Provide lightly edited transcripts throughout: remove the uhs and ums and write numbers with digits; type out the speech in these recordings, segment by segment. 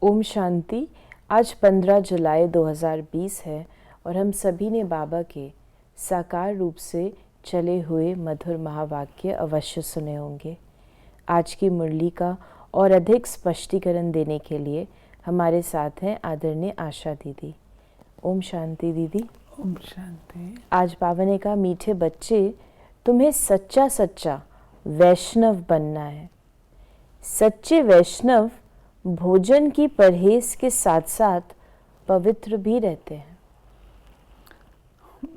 ओम शांति। आज 15 जुलाई 2020 है और हम सभी ने बाबा के साकार रूप से चले हुए मधुर महावाक्य अवश्य सुने होंगे। आज की मुरली का और अधिक स्पष्टीकरण देने के लिए हमारे साथ हैं आदरणीय आशा दीदी। ओम शांति दीदी। ओम शांति। आज बाबा ने कहा, मीठे बच्चे, तुम्हें सच्चा सच्चा वैष्णव बनना है। सच्चे वैष्णव भोजन की परहेज के साथ साथ पवित्र भी रहते हैं।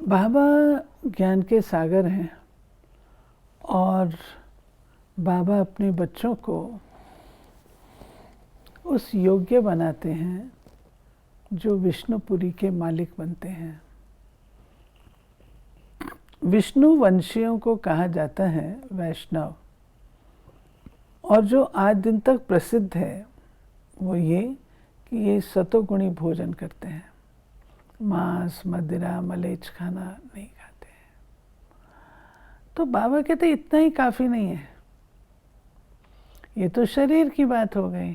बाबा ज्ञान के सागर हैं और बाबा अपने बच्चों को उस योग्य बनाते हैं जो विष्णुपुरी के मालिक बनते हैं। विष्णु वंशियों को कहा जाता है वैष्णव, और जो आज दिन तक प्रसिद्ध है वो ये कि ये सतोगुणी भोजन करते हैं, मांस मदिरा मलेच खाना नहीं खाते हैं। तो बाबा कहते इतना ही काफ़ी नहीं है, ये तो शरीर की बात हो गई,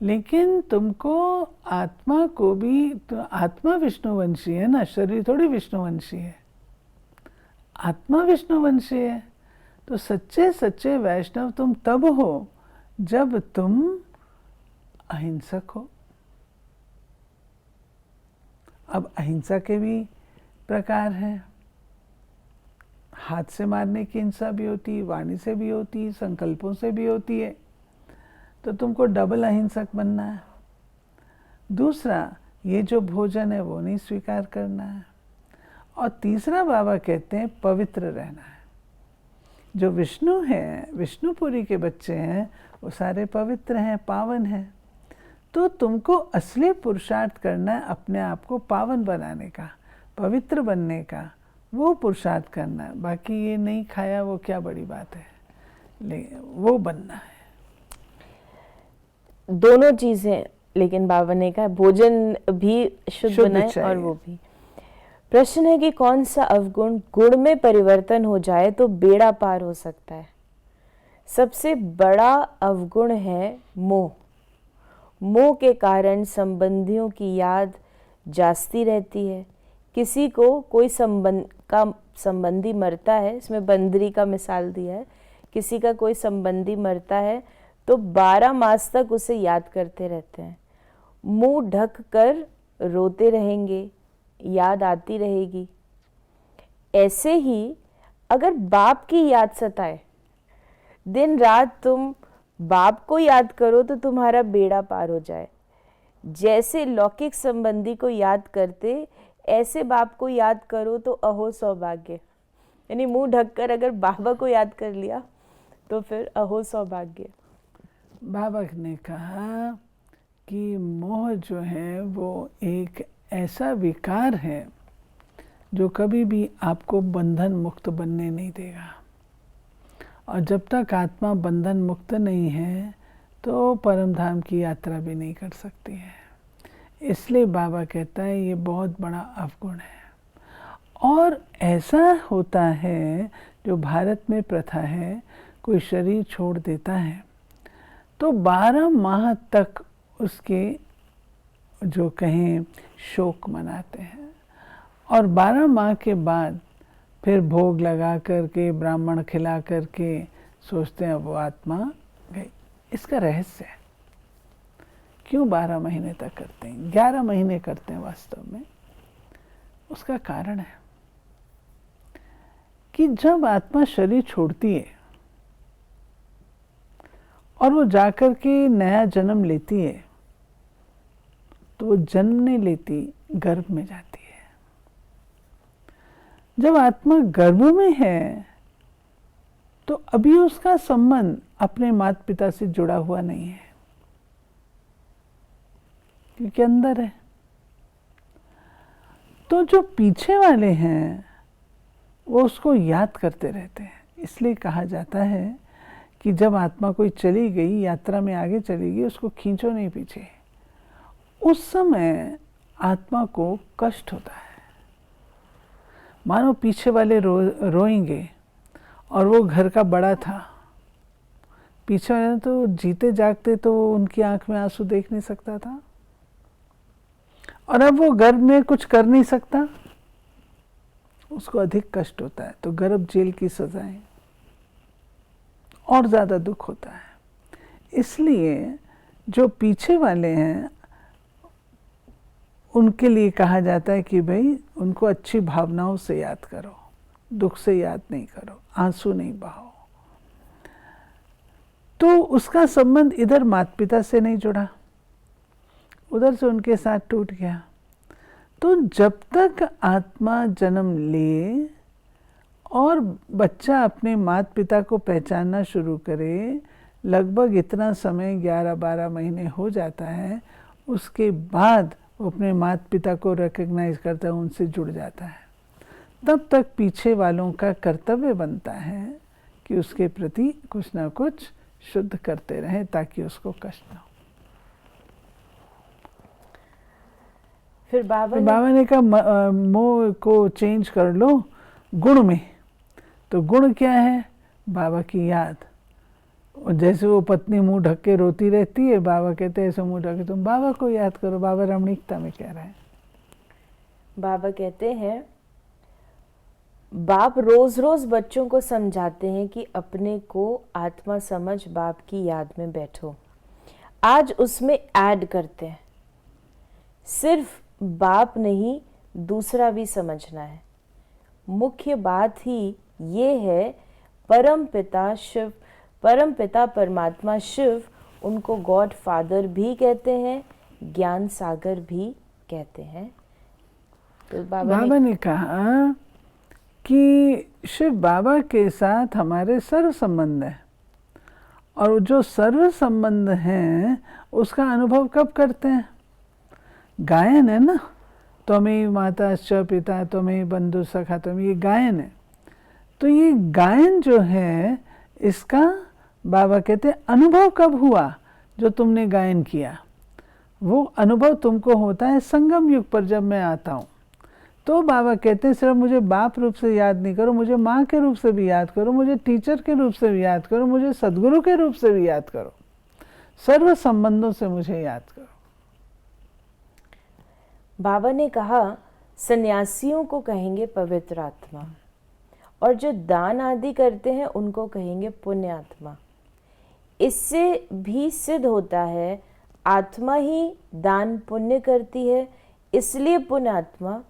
लेकिन तुमको आत्मा को भी, तो आत्मा विष्णुवंशी है ना, शरीर थोड़ी विष्णुवंशी है, आत्मा विष्णुवंशी है। तो सच्चे सच्चे वैष्णव तुम तब हो जब तुम अहिंसक हो। अब अहिंसा के भी प्रकार हैं। हाथ से मारने की हिंसा भी होती है, वाणी से भी होती है, संकल्पों से भी होती है। तो तुमको डबल अहिंसक बनना है। दूसरा, ये जो भोजन है वो नहीं स्वीकार करना है। और तीसरा, बाबा कहते हैं पवित्र रहना है। जो विष्णु हैं, विष्णुपुरी के बच्चे हैं, वो सारे पवित्र हैं, पावन हैं। तो तुमको असली पुरुषार्थ करना है, अपने आप को पावन बनाने का, पवित्र बनने का, वो पुरुषार्थ करना है। बाकी ये नहीं खाया वो क्या बड़ी बात है, वो बनना है। दोनों चीजें, लेकिन बाबा ने कहा भोजन भी शुद्ध बनाए और वो भी। प्रश्न है कि कौन सा अवगुण गुण में परिवर्तन हो जाए तो बेड़ा पार हो सकता है। सबसे बड़ा अवगुण है मोह। मोह के कारण संबंधियों की याद जास्ती रहती है। किसी को कोई संबंधी मरता है, इसमें बंदरी का मिसाल दिया है, किसी का कोई संबंधी मरता है तो 12 मास तक उसे याद करते रहते हैं। मुंह ढक कर रोते रहेंगे, याद आती रहेगी। ऐसे ही अगर बाप की याद सताए, दिन रात तुम बाप को याद करो तो तुम्हारा बेड़ा पार हो जाए। जैसे लौकिक संबंधी को याद करते, ऐसे बाप को याद करो तो अहो सौभाग्य। यानी मुंह ढककर अगर बाबा को याद कर लिया तो फिर अहो सौभाग्य। बाबा ने कहा कि मोह जो है वो एक ऐसा विकार है जो कभी भी आपको बंधन मुक्त बनने नहीं देगा। और जब तक आत्मा बंधन मुक्त नहीं है तो परम धाम की यात्रा भी नहीं कर सकती है। इसलिए बाबा कहता है ये बहुत बड़ा अवगुण है। और ऐसा होता है, जो भारत में प्रथा है, कोई शरीर छोड़ देता है तो 12 माह तक उसके जो कहें शोक मनाते हैं, और 12 माह के बाद फिर भोग लगा करके, ब्राह्मण खिला करके सोचते हैं वो आत्मा गई। इसका रहस्य है क्यों 12 महीने तक करते हैं, 11 महीने करते हैं वास्तव में। उसका कारण है कि जब आत्मा शरीर छोड़ती है और वो जाकर के नया जन्म लेती है, तो वो जन्म नहीं लेती, गर्भ में जाती है। जब आत्मा गर्भ में है तो अभी उसका संबंध अपने माता पिता से जुड़ा हुआ नहीं है, क्योंकि अंदर है। तो जो पीछे वाले हैं वो उसको याद करते रहते हैं। इसलिए कहा जाता है कि जब आत्मा कोई चली गई, यात्रा में आगे चली गई, उसको खींचो नहीं पीछे। उस समय आत्मा को कष्ट होता है, मानो पीछे वाले रोएंगे और वो घर का बड़ा था पीछे वाले तो जीते जागते तो उनकी आंख में आंसू देख नहीं सकता था, और अब वो गर्भ में कुछ कर नहीं सकता, उसको अधिक कष्ट होता है। तो गर्भ जेल की सजाएं और ज़्यादा दुख होता है। इसलिए जो पीछे वाले हैं उनके लिए कहा जाता है कि भाई उनको अच्छी भावनाओं से याद करो, दुख से याद नहीं करो, आंसू नहीं बहाओ। तो उसका संबंध इधर माता पिता से नहीं जुड़ा, उधर से उनके साथ टूट गया। तो जब तक आत्मा जन्म ले और बच्चा अपने माता पिता को पहचानना शुरू करे, लगभग इतना समय 11-12 महीने हो जाता है, उसके बाद वो अपने माता पिता को रिकग्नाइज करता है, उनसे जुड़ जाता है। तब तक पीछे वालों का कर्तव्य बनता है कि उसके प्रति कुछ ना कुछ शुद्ध करते रहें ताकि उसको कष्ट ना हो। फिर बाबा ने कहा मोह को चेंज कर लो गुण में। तो गुण क्या है? बाबा की याद। और जैसे वो पत्नी मुंह ढक के रोती रहती है, बाबा कहते हैं ऐसे मुंह ढक के तुम बाबा को याद करो। बाबा रमणीकता में कह रहे हैं। बाबा कहते हैं बाप रोज रोज बच्चों को समझाते हैं कि अपने को आत्मा समझ बाप की याद में बैठो। आज उसमें ऐड करते हैं, सिर्फ बाप नहीं दूसरा भी समझना है। मुख्य बात ही ये है, परम पिता शिव, परम पिता परमात्मा शिव, उनको गॉड फादर भी कहते हैं, ज्ञान सागर भी कहते हैं। तो बाबा ने कहा कि शिव बाबा के साथ हमारे सर्व संबंध है, और जो सर्व संबंध हैं उसका अनुभव कब करते हैं? गायन है ना, त्वमेव माता च पिता त्वमेव बंधु सखा त्वमेव, ये गायन है। तो ये गायन जो है इसका बाबा कहते हैं अनुभव कब हुआ? जो तुमने गायन किया, वो अनुभव तुमको होता है संगम युग पर जब मैं आता हूँ। तो बाबा कहते हैं सिर्फ मुझे बाप रूप से याद नहीं करो, मुझे माँ के रूप से भी याद करो, मुझे टीचर के रूप से भी याद करो, मुझे सदगुरु के रूप से भी याद करो, सर्व संबंधों से मुझे याद करो। बाबा ने कहा सन्यासियों को कहेंगे पवित्र आत्मा, और जो दान आदि करते हैं उनको कहेंगे पुण्य आत्मा। इससे भी सिद्ध होता है आत्मा ही दान पुण्य करती है, इसलिए पुण्य आत्मा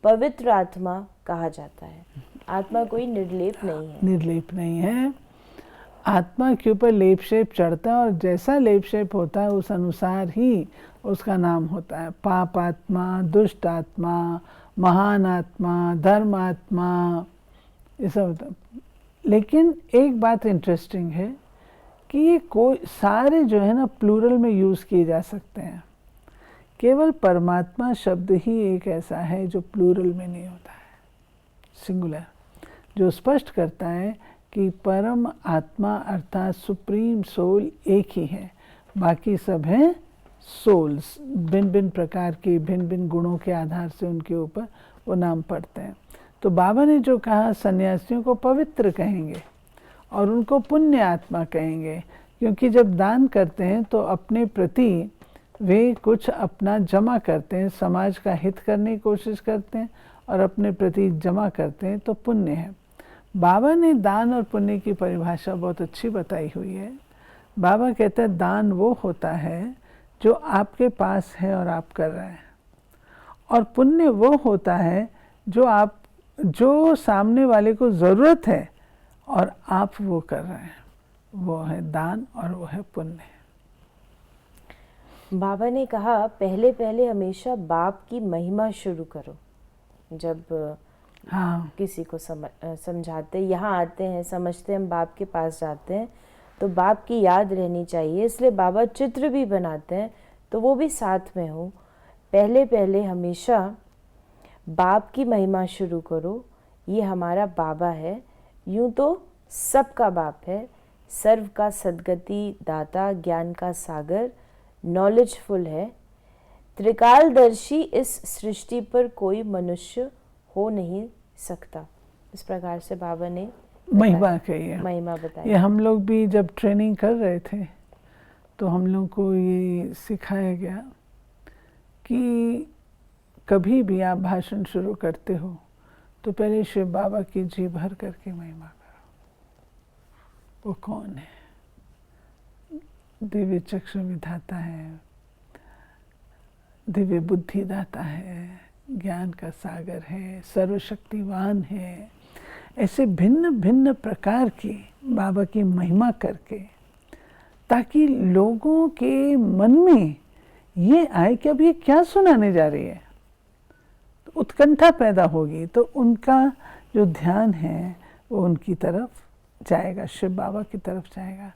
पवित्र आत्मा कहा जाता है। आत्मा कोई निर्लेप नहीं है। निर्लेप नहीं है। आत्मा के ऊपर लेप शेप चढ़ता है, और जैसा लेप शेप होता है उस अनुसार ही उसका नाम होता है। पाप आत्मा, दुष्ट आत्मा, महान आत्मा, धर्म आत्मा, ये सब होता है। लेकिन एक बात इंटरेस्टिंग है कि ये कोई सारे जो है ना प्लूरल में यूज़ किए जा सकते हैं। केवल परमात्मा शब्द ही एक ऐसा है जो प्लूरल में नहीं होता है, सिंगुलर, जो स्पष्ट करता है कि परम आत्मा अर्थात सुप्रीम सोल एक ही है, बाकी सब हैं सोल्स, भिन्न भिन्न प्रकार के भिन्न भिन्न गुणों के आधार से उनके ऊपर वो नाम पड़ते हैं। तो बाबा ने जो कहा सन्यासियों को पवित्र कहेंगे और उनको पुण्य आत्मा कहेंगे, क्योंकि जब दान करते हैं तो अपने प्रति वे कुछ अपना जमा करते हैं, समाज का हित करने की कोशिश करते हैं और अपने प्रति जमा करते हैं, तो पुण्य है। बाबा ने दान और पुण्य की परिभाषा बहुत अच्छी बताई हुई है। बाबा कहते हैं दान वो होता है जो आपके पास है और आप कर रहे हैं, और पुण्य वो होता है जो सामने वाले को ज़रूरत है और आप वो कर रहे हैं, वो है दान और वो है पुण्य। बाबा ने कहा पहले पहले हमेशा बाप की महिमा शुरू करो। जब किसी को समझाते, यहाँ आते हैं, समझते हैं, हम बाप के पास जाते हैं तो बाप की याद रहनी चाहिए, इसलिए बाबा चित्र भी बनाते हैं तो वो भी साथ में हो। पहले पहले हमेशा बाप की महिमा शुरू करो, ये हमारा बाबा है, यूं तो सबका बाप है, सर्व का सद्गति दाता, ज्ञान का सागर, नॉलेजफुल है, त्रिकालदर्शी, इस सृष्टि पर कोई मनुष्य हो नहीं सकता। इस प्रकार से बाबा ने महिमा कहिए, महिमा बताइए। ये हम लोग भी जब ट्रेनिंग कर रहे थे तो हम लोग को ये सिखाया गया कि कभी भी आप भाषण शुरू करते हो तो पहले शिव बाबा की जी भर करके महिमा करो। वो कौन है? दिव्य चक्षु विधाता है, दिव्य बुद्धि दाता है, ज्ञान का सागर है, सर्वशक्तिवान है। ऐसे भिन्न भिन्न प्रकार की बाबा की महिमा करके, ताकि लोगों के मन में ये आए कि अब ये क्या सुनाने जा रही है, तो उत्कंठा पैदा होगी, तो उनका जो ध्यान है वो उनकी तरफ जाएगा, शिव बाबा की तरफ जाएगा।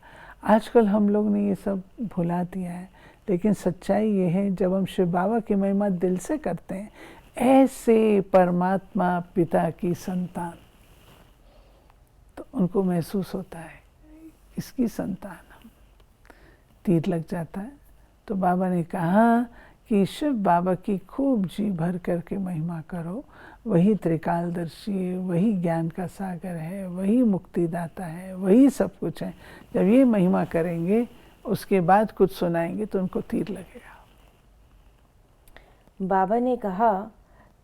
आजकल हम लोग ने ये सब भुला दिया है, लेकिन सच्चाई ये है जब हम शिव बाबा की महिमा दिल से करते हैं, ऐसे परमात्मा पिता की संतान, तो उनको महसूस होता है इसकी संतान हम, तीर लग जाता है। तो बाबा ने कहा कि शिव बाबा की खूब जी भर करके महिमा करो, वही त्रिकालदर्शी है, वही ज्ञान का सागर है, वही मुक्तिदाता है, वही सब कुछ है। जब ये महिमा करेंगे उसके बाद कुछ सुनाएंगे तो उनको तीर लगेगा। बाबा ने कहा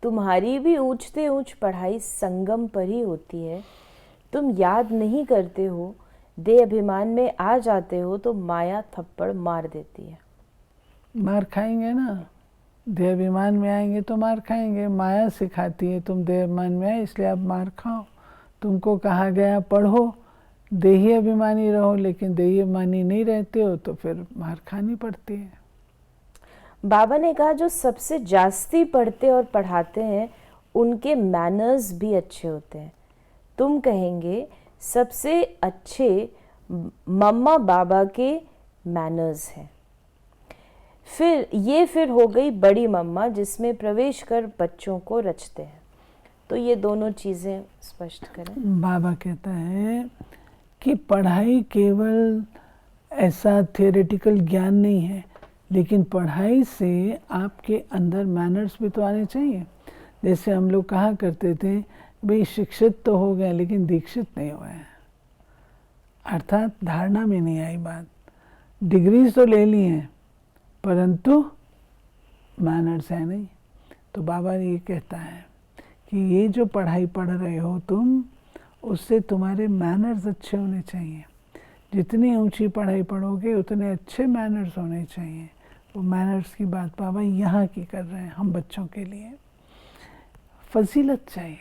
तुम्हारी भी ऊंचते ऊंच पढ़ाई संगम पर ही होती है, तुम याद नहीं करते हो, देह अभिमान में आ जाते हो तो माया थप्पड़ मार देती है। मार खाएंगे ना, देह अभिमान में आएंगे तो मार खाएंगे। माया सिखाती है तुम देह अभिमान में आए इसलिए आप मार खाओ। तुमको कहा गया पढ़ो, देही अभिमानी रहो, लेकिन देही अभिमानी नहीं रहते हो तो फिर मार खानी पड़ती है। बाबा ने कहा जो सबसे जास्ती पढ़ते और पढ़ाते हैं उनके मैनर्स भी अच्छे होते हैं। तुम कहेंगे सबसे अच्छे मम्मा बाबा के मैनर्स हैं। फिर हो गई बड़ी मम्मा जिसमें प्रवेश कर बच्चों को रचते हैं। तो ये दोनों चीज़ें स्पष्ट करें। बाबा कहता है कि पढ़ाई केवल ऐसा थियोरेटिकल ज्ञान नहीं है, लेकिन पढ़ाई से आपके अंदर मैनर्स भी तो आने चाहिए। जैसे हम लोग कहा करते थे भाई शिक्षित तो हो गए लेकिन दीक्षित नहीं हुए हैं, अर्थात धारणा में नहीं आई बात। डिग्रीज तो ले ली हैं परंतु मैनर्स है नहीं। तो बाबा ये कहता है कि ये जो पढ़ाई पढ़ रहे हो तुम, उससे तुम्हारे मैनर्स अच्छे होने चाहिए। जितनी ऊंची पढ़ाई पढ़ोगे उतने अच्छे मैनर्स होने चाहिए। वो मैनर्स की बात बाबा यहाँ की कर रहे हैं हम बच्चों के लिए। फजीलत चाहिए,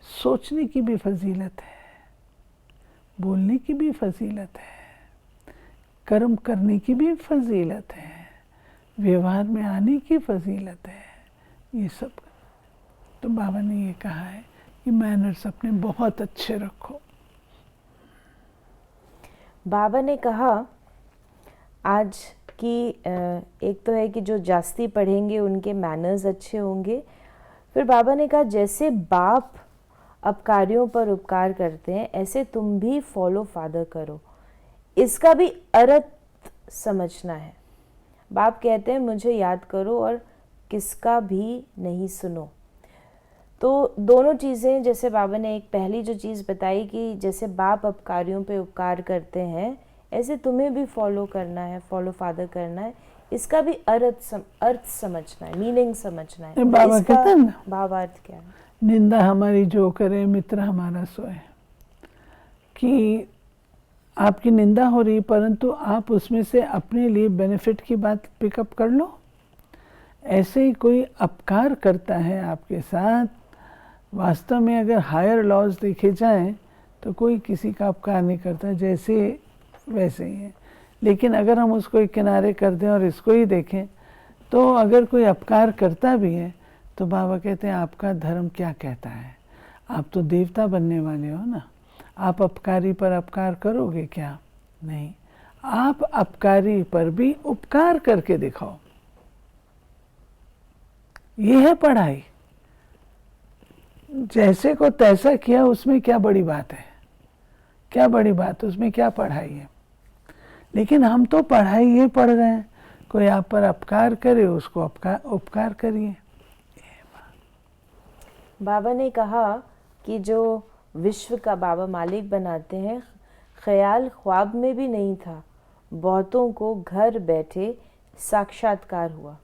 सोचने की भी फजीलत है, बोलने की भी फजीलत है, कर्म करने की भी फजीलत है, व्यवहार में आने की फजीलत है, ये सब। तो बाबा ने ये कहा है कि मैनर्स अपने बहुत अच्छे रखो। बाबा ने कहा आज कि एक तो है कि जो जास्ती पढ़ेंगे उनके मैनर्स अच्छे होंगे। फिर बाबा ने कहा जैसे बाप अपकारियों पर उपकार करते हैं ऐसे तुम भी फॉलो फादर करो। इसका भी अर्थ समझना है। बाप कहते हैं मुझे याद करो और किसका भी नहीं सुनो। तो दोनों चीज़ें, जैसे बाबा ने एक पहली जो चीज़ बताई कि जैसे बाप अपकारियों पे उपकार करते हैं ऐसे तुम्हें भी फॉलो करना है, फॉलो फादर करना है। इसका भी अर्थ समझना है, मीनिंग समझना है। बाबा कहते हैं ना, भावार्थ क्या है? निंदा हमारी जो करे मित्र हमारा सोए। कि आपकी निंदा हो रही परंतु आप उसमें से अपने लिए बेनिफिट की बात पिकअप कर लो। ऐसे ही कोई अपकार करता है आपके साथ, वास्तव में अगर हायर लॉज देखे जाएं तो कोई किसी का अपकार नहीं करता, जैसे वैसे ही है। लेकिन अगर हम उसको एक किनारे कर दें और इसको ही देखें तो अगर कोई अपकार करता भी है तो बाबा कहते हैं आपका धर्म क्या कहता है? आप तो देवता बनने वाले हो ना, आप अपकारी पर अपकार करोगे क्या? नहीं, आप अपकारी पर भी उपकार करके दिखाओ। ये है पढ़ाई। जैसे को तैसा किया उसमें क्या बड़ी बात है? क्या बड़ी बात, उसमें क्या पढ़ाई है? लेकिन हम तो पढ़ाई ये पढ़ रहे हैं, कोई आप पर अपकार करे उसको उपकार करिए। बाबा ने कहा कि जो विश्व का बाबा मालिक बनाते हैं, ख्याल ख्वाब में भी नहीं था। बहुतों को घर बैठे साक्षात्कार हुआ।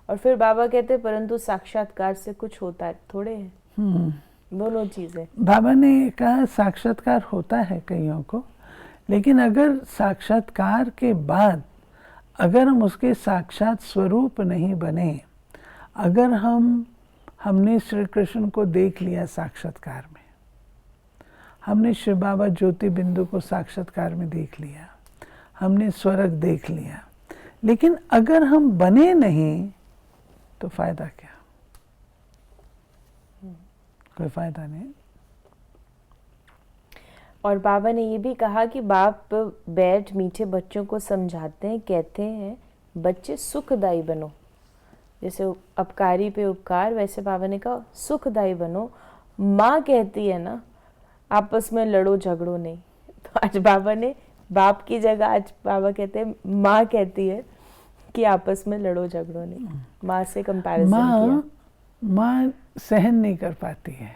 और फिर बाबा कहते हैं परंतु साक्षात्कार से कुछ होता है थोड़े है। दोनों चीजें बाबा ने कहा साक्षात्कार होता है कईयों को, लेकिन अगर साक्षात्कार के बाद अगर हम उसके साक्षात स्वरूप नहीं बने, अगर हमने श्री कृष्ण को देख लिया साक्षात्कार में, हमने शिव बाबा ज्योति बिंदु को साक्षात्कार में देख लिया, हमने स्वर्ग देख लिया, लेकिन अगर हम बने नहीं तो फायदा क्या? कोई फायदा नहीं। और बाबा ने ये भी कहा कि बाप बैठ मीठे बच्चों को समझाते हैं, कहते हैं बच्चे सुखदायी बनो। जैसे अपकारी पे उपकार, वैसे बाबा ने कहा सुखदायी बनो। माँ कहती है ना आपस में लड़ो झगड़ो नहीं, तो आज बाबा ने बाप की जगह आज बाबा कहते हैं माँ कहती है कि आपस में लड़ो झगड़ो नहीं। माँ से कंपैरिजन किया। माँ सहन नहीं कर पाती है,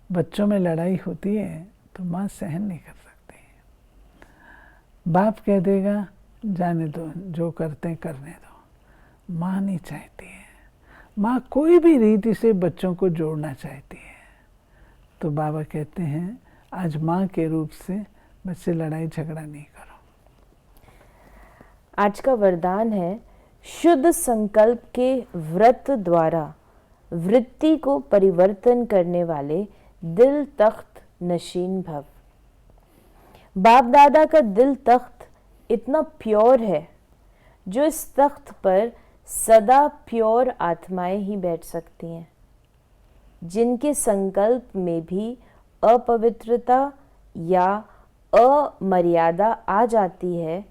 बच्चों में लड़ाई होती है तो माँ सहन नहीं कर सकती है। बाप कह देगा जाने दो, जो करते हैं करने दो। माँ नहीं चाहती है। माँ कोई भी रीति से बच्चों को जोड़ना चाहती है। तो बाबा कहते हैं आज माँ के रूप से बच्चे लड़ाई झगड़ा नहीं करो। आज का वरदान है शुद्ध संकल्प के व्रत द्वारा वृत्ति को परिवर्तन करने वाले दिल तख्त नशीन भव। बाप दादा का दिल तख्त इतना प्योर है, जो इस तख्त पर सदा प्योर आत्माएं ही बैठ सकती हैं। जिनके संकल्प में भी अपवित्रता या अमर्यादा आ जाती है,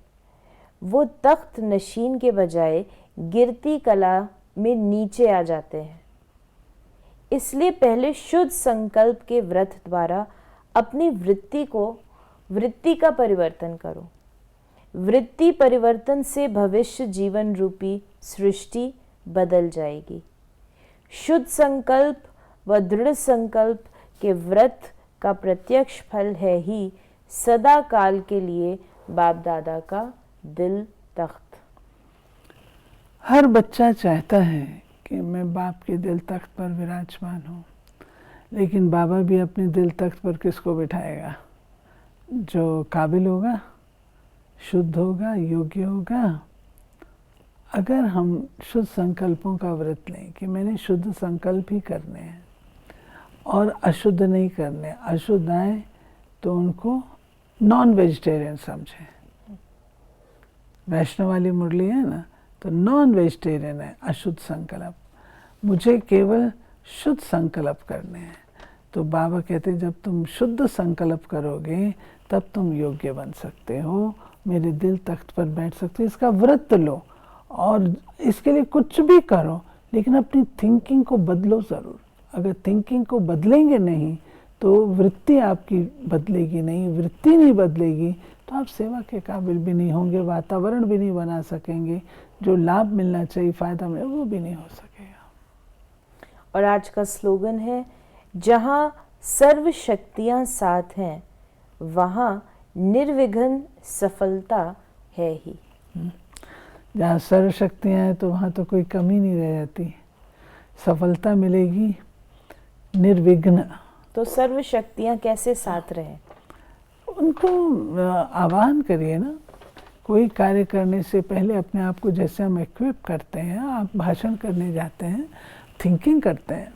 वो तख्त नशीन के बजाय गिरती कला में नीचे आ जाते हैं। इसलिए पहले शुद्ध संकल्प के व्रत द्वारा अपनी वृत्ति का परिवर्तन करो। वृत्ति परिवर्तन से भविष्य जीवन रूपी सृष्टि बदल जाएगी। शुद्ध संकल्प व दृढ़ संकल्प के व्रत का प्रत्यक्ष फल है ही सदा काल के लिए बाप दादा का दिल तख्त। हर बच्चा चाहता है कि मैं बाप के दिल तख्त पर विराजमान हूँ, लेकिन बाबा भी अपने दिल तख्त पर किसको बिठाएगा? जो काबिल होगा, शुद्ध होगा, योग्य होगा। अगर हम शुद्ध संकल्पों का व्रत लें कि मैंने शुद्ध संकल्प ही करने हैं और अशुद्ध नहीं करने, अशुद्ध आए तो उनको नॉन वेजिटेरियन समझें। वैष्णव वाली मुरली है ना, तो नॉन वेजिटेरियन है अशुद्ध संकल्प, मुझे केवल शुद्ध संकल्प करने हैं। तो बाबा कहते हैं जब तुम शुद्ध संकल्प करोगे तब तुम योग्य बन सकते हो, मेरे दिल तख्त पर बैठ सकते हो। इसका व्रत लो और इसके लिए कुछ भी करो, लेकिन अपनी थिंकिंग को बदलो ज़रूर। अगर थिंकिंग को बदलेंगे नहीं तो वृत्ति आपकी बदलेगी नहीं, वृत्ति नहीं बदलेगी तो आप सेवा के काबिल भी नहीं होंगे, वातावरण भी नहीं बना सकेंगे, जो लाभ मिलना चाहिए, फायदा मिले, वो भी नहीं हो सकेगा। और आज का स्लोगन है जहाँ सर्व शक्तियाँ साथ हैं वहाँ निर्विघ्न सफलता है ही। जहाँ सर्व शक्तियाँ हैं तो वहाँ तो कोई कमी नहीं रह जाती, सफलता मिलेगी निर्विघ्न। तो सर्व शक्तियाँ कैसे साथ रहें? उनको आह्वान करिए ना। कोई कार्य करने से पहले अपने आप को जैसे हम इक्विप करते हैं, आप भाषण करने जाते हैं, थिंकिंग करते हैं,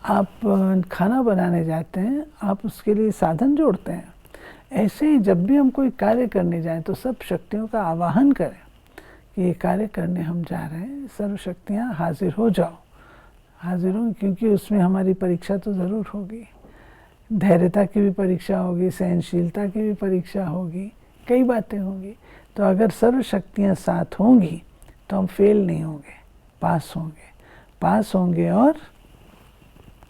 आप खाना बनाने जाते हैं, आप उसके लिए साधन जोड़ते हैं, ऐसे ही जब भी हम कोई कार्य करने जाएं तो सब शक्तियों का आवाहन करें कि ये कार्य करने हम जा रहे हैं, सर्व शक्तियाँ हाजिर हो जाओ, हाजिर हो, क्योंकि उसमें हमारी परीक्षा तो ज़रूर होगी। धैर्यता की भी परीक्षा होगी, सहनशीलता की भी परीक्षा होगी, कई बातें होंगी। तो अगर सर्व शक्तियाँ साथ होंगी तो हम फेल नहीं होंगे, पास होंगे और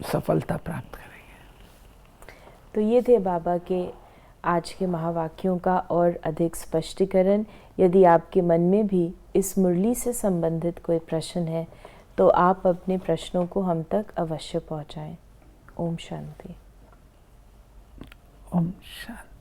सफलता प्राप्त करेंगे। तो ये थे बाबा के आज के महावाक्यों का और अधिक स्पष्टीकरण। यदि आपके मन में भी इस मुरली से संबंधित कोई प्रश्न है तो आप अपने प्रश्नों को हम तक अवश्य पहुंचाएं। ओम शांति। ओम शांति।